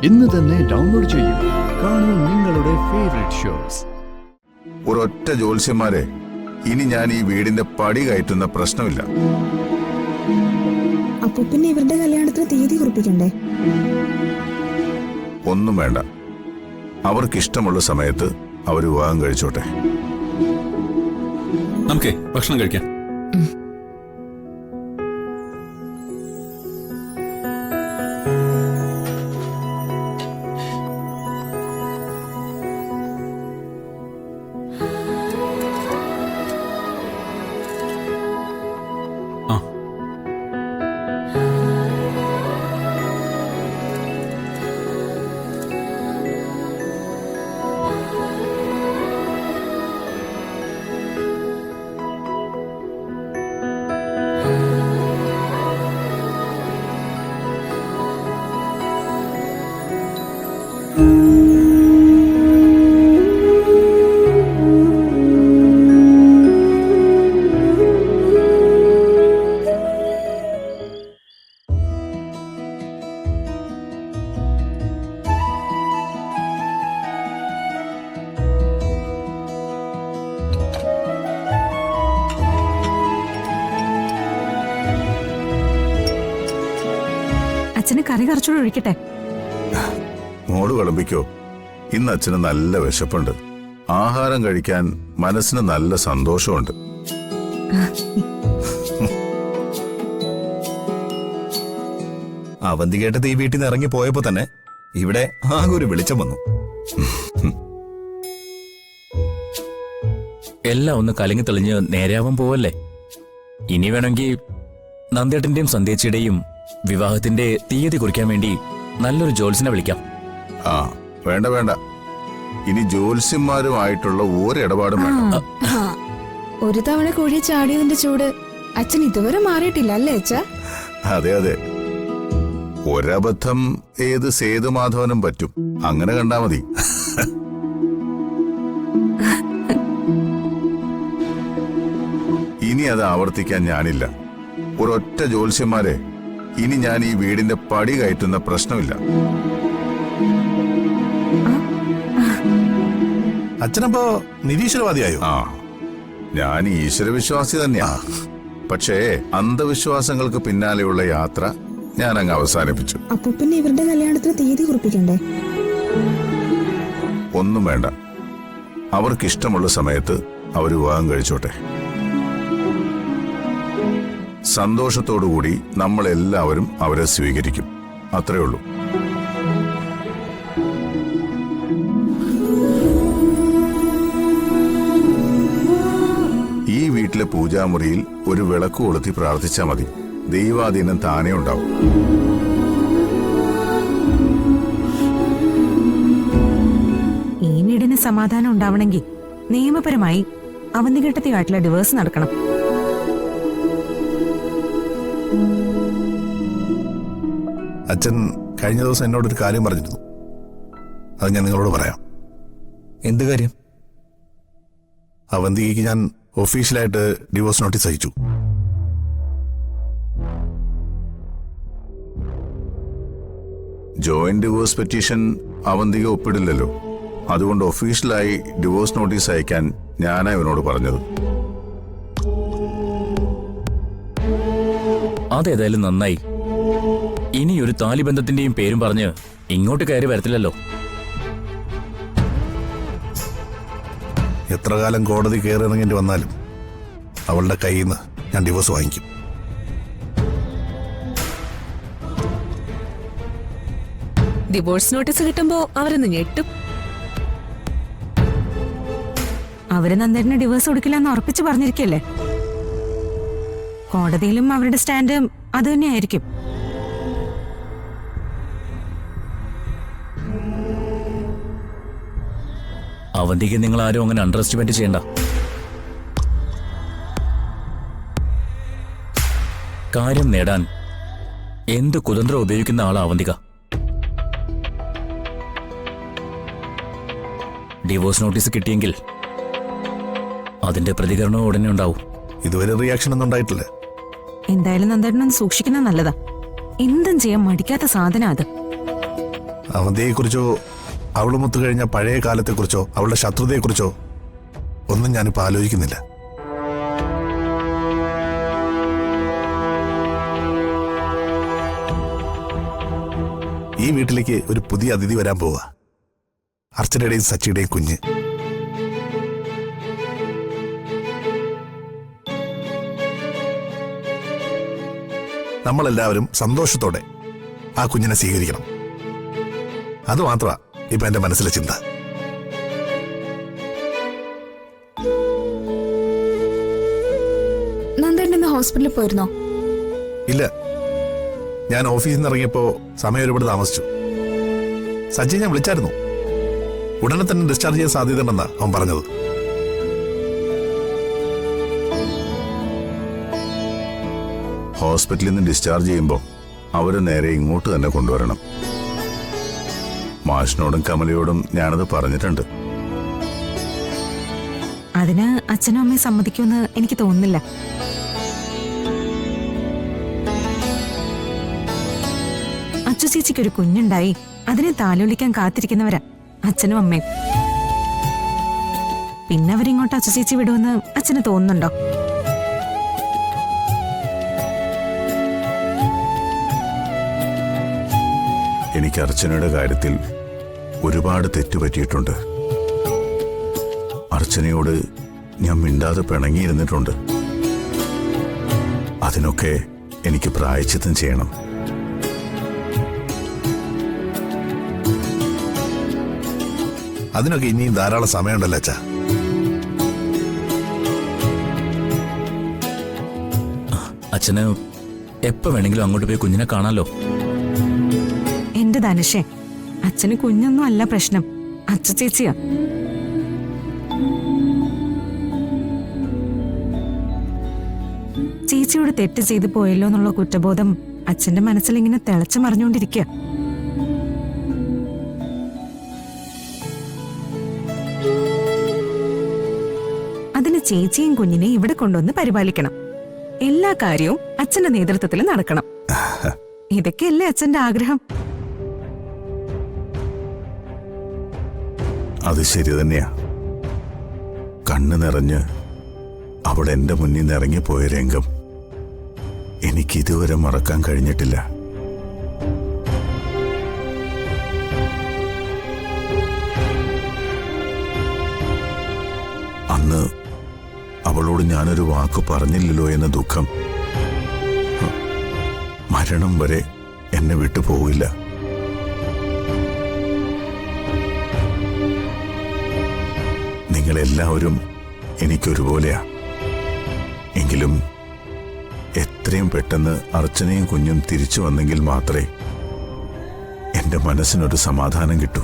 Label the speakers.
Speaker 1: ഇന്ന് തന്നെ ഡൗൺലോഡ് ചെയ്യൂ. കാണൂ നിങ്ങളുടെ ഫേവറേറ്റ് ഷോസ്.
Speaker 2: ഒരൊറ്റ ജ്യോത്സ്യന്മാരെ, ഇനി ഞാൻ ഈ വീടിന്റെ പടി കയറ്റുന്ന പ്രശ്നമില്ല.
Speaker 3: അപ്പൊ പിന്നെ ഇവരുടെ കല്യാണത്തിന് തീയതി കുറിപ്പിക്കണ്ടേ?
Speaker 2: ഒന്നും വേണ്ട. അവർക്കിഷ്ടമുള്ള സമയത്ത് അവർ വിവാഹം കഴിച്ചോട്ടെ.
Speaker 4: നമുക്കേ ഭക്ഷണം കഴിക്കാം.
Speaker 3: അച്ഛന് കറി കുറച്ചുകൂടെ ഒഴിക്കട്ടെ?
Speaker 2: മോള് വിളമ്പിക്കോ. ഇന്ന് അച്ഛന് നല്ല വിശപ്പുണ്ട്. ആഹാരം കഴിക്കാൻ മനസ്സിന് നല്ല സന്തോഷമുണ്ട്.
Speaker 5: അവന്തികേട്ട ഈ വീട്ടിൽ നിന്ന് ഇറങ്ങി പോയപ്പോ തന്നെ ഇവിടെ ആകെ ഒരു വെളിച്ചം വന്നു.
Speaker 6: എല്ലാം ഒന്ന് കലങ്ങി തെളിഞ്ഞ് നേരെയാവാൻ പോവല്ലേ. ഇനി വേണമെങ്കിൽ നന്ദേട്ടന്റെയും സന്ധ്യേച്ചിയുടെയും വിവാഹത്തിന്റെ തീയതി കുറിക്കാൻ വേണ്ടി നല്ലൊരു ജോത്സ്യനെ വിളിക്കാം.
Speaker 2: ആ വേണ്ട വേണ്ട, ഇനി ജ്യോത്സ്യന്മാരുമായിട്ടുള്ള ഒരിടപാടും വേണ്ട.
Speaker 3: ഒരു തവണ കുഴി ചാടിയതിന്റെ ചൂട് അച്ഛൻ ഇതുവരെ മാറിയിട്ടില്ല അല്ലേ അച്ഛാ?
Speaker 2: അതെ അതെ, ഒരബദ്ധം ഏത് സേതുമാധവനും പറ്റും. അങ്ങനെ കണ്ടാ മതി. ഇനി അത് ആവർത്തിക്കാൻ ഞാനില്ല. ഒരൊറ്റ ജ്യോത്സ്യന്മാരെ, ഇനി ഞാൻ ഈ വീടിന്റെ പടി കയറ്റുന്ന പ്രശ്നമില്ല.
Speaker 5: അച്ഛനപ്പോ നിരീശ്വരവാദിയായോ?
Speaker 2: ആ, ഞാൻ ഈശ്വരവിശ്വാസി തന്നെയാ. പക്ഷേ അന്ധവിശ്വാസങ്ങൾക്ക് പിന്നാലെയുള്ള യാത്ര ഞാൻ അങ്ങ് അവസാനിപ്പിച്ചു.
Speaker 3: അപ്പൊ പിന്നെ ഇവരുടെ കല്യാണത്തിന് തീയതി കുറിപ്പിക്കണ്ടേ?
Speaker 2: ഒന്നും വേണ്ട. അവർക്കിഷ്ടമുള്ള സമയത്ത് അവർ വിവാഹം കഴിച്ചോട്ടെ. സന്തോഷത്തോടുകൂടി നമ്മളെല്ലാവരും അവരെ സ്വീകരിക്കും. അത്രേ ഉള്ളൂ. ഈ വീട്ടിലെ പൂജാമുറിയിൽ ഒരു വിളക്ക് കൊളുത്തി പ്രാർത്ഥിച്ചാൽ മതി. ദൈവാധീനം താനേ ഉണ്ടാവും.
Speaker 7: ഈ വീടിന് സമാധാനം ഉണ്ടാവണമെങ്കിൽ നിയമപരമായി അവന്തികേട്ടത്തിയായിട്ടുള്ള ഡിവേഴ്സ് നടക്കണം.
Speaker 5: അച്ഛൻ കഴിഞ്ഞ ദിവസം എന്നോടൊരു കാര്യം പറഞ്ഞിരുന്നു. അത് ഞാൻ നിങ്ങളോട് പറയാം.
Speaker 6: എന്ത് കാര്യം?
Speaker 5: അവന്തികയ്ക്ക് ഞാൻ ഒഫീഷ്യലായിട്ട് ഡിവോഴ്സ് നോട്ടീസ് അയച്ചു.
Speaker 2: ജോയിന്റ് ഡിവോഴ്സ് പെറ്റീഷൻ അവന്തിക ഒപ്പിടില്ലല്ലോ. അതുകൊണ്ട് ഒഫീഷ്യലായി ഡിവോഴ്സ് നോട്ടീസ് അയക്കാൻ ഞാനാ ഇവനോട് പറഞ്ഞത്.
Speaker 6: അതേതായാലും നന്നായി. ഇനി ഒരു താലിബന്ധത്തിന്റെയും പേരും പറഞ്ഞ് ഇങ്ങോട്ട് കയറി വരത്തില്ലല്ലോ.
Speaker 5: എത്ര കാലം കോടതി കയറിയിറങ്ങേണ്ടി വന്നാലും അവളുടെ കയ്യിൽ നിന്ന് ഞാൻ ഡിവോഴ്സ് വാങ്ങിക്കും.
Speaker 7: ഡിവോഴ്സ് നോട്ടീസ് കിട്ടുമ്പോ അവരൊന്ന് ഞെട്ടും. അവര് നന്ദേട്ടന് ഡിവോഴ്സ് കൊടുക്കില്ലെന്ന് ഉറപ്പിച്ചു പറഞ്ഞിരിക്കല്ലേ. കോടതിയിലും അവരുടെ സ്റ്റാൻഡ് അത് തന്നെയായിരിക്കും.
Speaker 6: അവന്തിക്ക് നിങ്ങൾ ആരും അങ്ങനെ അണ്ടർ എസ്റ്റിമേറ്റ് ചെയ്യണ്ട. കാര്യം നേടാൻ എന്ത് കുതന്ത്രം ഉപയോഗിക്കുന്ന ആളാ അവന്തിക. ഡിവോഴ്സ് നോട്ടീസ് കിട്ടിയെങ്കിൽ അതിന്റെ പ്രതികരണം ഉടനെ ഉണ്ടാവും.
Speaker 5: ഇതുവരെ റിയാക്ഷൻ ഒന്നും ഉണ്ടായിട്ടില്ല.
Speaker 7: എന്തായാലും നന്ദേട്ടനൊന്ന് സൂക്ഷിക്കുന്നത് നല്ലതാ. എന്തും ചെയ്യാൻ മടിക്കാത്ത സാധനം അത്.
Speaker 5: അവന്തിയെക്കുറിച്ചോ അവളുമൊത്തു കഴിഞ്ഞ പഴയ കാലത്തെക്കുറിച്ചോ അവളുടെ ശത്രുതയെക്കുറിച്ചോ ഒന്നും ഞാനിപ്പോൾ ആലോചിക്കുന്നില്ല. ഈ വീട്ടിലേക്ക് ഒരു പുതിയ അതിഥി വരാൻ പോവുക. അർച്ചനയുടെയും സച്ചിയുടെയും കുഞ്ഞ്. നമ്മളെല്ലാവരും സന്തോഷത്തോടെ ആ കുഞ്ഞിനെ സ്വീകരിക്കണം. അതുമാത്രമാ ഇപ്പൊ എന്റെ മനസ്സിലെ ചിന്ത.
Speaker 3: നന്ദേട്ടൻ ഇന്ന് ഹോസ്പിറ്റലിൽ പോയിരുന്നോ?
Speaker 5: ഇല്ല, ഞാൻ ഓഫീസിൽ നിന്ന് ഇറങ്ങിയപ്പോ സമയം ഒരുപാട് താമസിച്ചു. സജ്ജി ഞാൻ വിളിച്ചായിരുന്നു. ഉടനെ തന്നെ ഡിസ്ചാർജ് ചെയ്യാൻ സാധ്യതയുണ്ടെന്നാ അവൻ പറഞ്ഞത്.
Speaker 2: ഹോസ്പിറ്റലിൽ നിന്ന് ഡിസ്ചാർജ് ചെയ്യുമ്പോൾ അവരെ നേരെ ഇങ്ങോട്ട് തന്നെ കൊണ്ടുവരണം. മാഷിനോടും കമലയോടും ഞാനത് പറഞ്ഞിട്ടുണ്ട്.
Speaker 7: അതിന് അച്ഛനും അമ്മയും സമ്മതിക്കുമെന്ന് എനിക്ക് തോന്നുന്നില്ല. അച്ചു ചേച്ചിക്കൊരു കുഞ്ഞുണ്ടായി അതിനെ താലോലിക്കാൻ കാത്തിരിക്കുന്നവരാ അച്ഛനും അമ്മയും. പിന്നെ അവരിങ്ങോട്ട് അച്ചു ചേച്ചി വിടുമെന്ന് അച്ഛന് തോന്നുന്നുണ്ടോ?
Speaker 2: എനിക്ക് അർച്ചനയുടെ കാര്യത്തിൽ ഒരുപാട് തെറ്റുപറ്റിയിട്ടുണ്ട്. അർച്ചനയോട് ഞാൻ മിണ്ടാതെ പിണങ്ങിയിരുന്നിട്ടുണ്ട്. അതിനൊക്കെ എനിക്ക് പ്രായശ്ചിത്തം ചെയ്യണം.
Speaker 5: അതിനൊക്കെ ഇനിയും ധാരാളം സമയമുണ്ടല്ലോ അച്ഛാ.
Speaker 6: അച്ഛന് എപ്പോ വേണമെങ്കിലും അങ്ങോട്ട് പോയി കുഞ്ഞിനെ കാണാലോ.
Speaker 7: എന്റെ ധനുഷേ, അച്ഛന് കുഞ്ഞൊന്നും അല്ല പ്രശ്നം, അച്ചു ചേച്ചിയാ. ചേച്ചിയോട് തെറ്റ് ചെയ്തു പോയല്ലോ എന്നുള്ള കുറ്റബോധം അച്ഛന്റെ മനസ്സിൽ ഇങ്ങനെ തിളച്ചു മറിഞ്ഞുകൊണ്ടിരിക്കുക. അതിന് ചേച്ചിയും കുഞ്ഞിനെ ഇവിടെ കൊണ്ടുവന്ന് പരിപാലിക്കണം. എല്ലാ കാര്യവും അച്ഛന്റെ നേതൃത്വത്തിൽ നടക്കണം. ഇതൊക്കെയല്ലേ അച്ഛന്റെ ആഗ്രഹം.
Speaker 2: അത് ശരി തന്നെയാ. കണ്ണു നിറഞ്ഞ് അവൾ എന്റെ മുന്നിൽ നിന്ന് ഇറങ്ങിപ്പോയ രംഗം എനിക്കിതുവരെ മറക്കാൻ കഴിഞ്ഞിട്ടില്ല. അന്ന് അവളോട് ഞാനൊരു വാക്ക് പറഞ്ഞില്ലല്ലോ എന്ന ദുഃഖം മരണം വരെ എന്നെ വിട്ടു പോവില്ല. നിങ്ങളെല്ലാവരും എനിക്കൊരുപോലെയാ. എങ്കിലും എത്രയും പെട്ടെന്ന് അർച്ചനയും കുഞ്ഞും തിരിച്ചു വന്നെങ്കിൽ മാത്രമേ എന്റെ മനസ്സിനൊരു സമാധാനം കിട്ടൂ.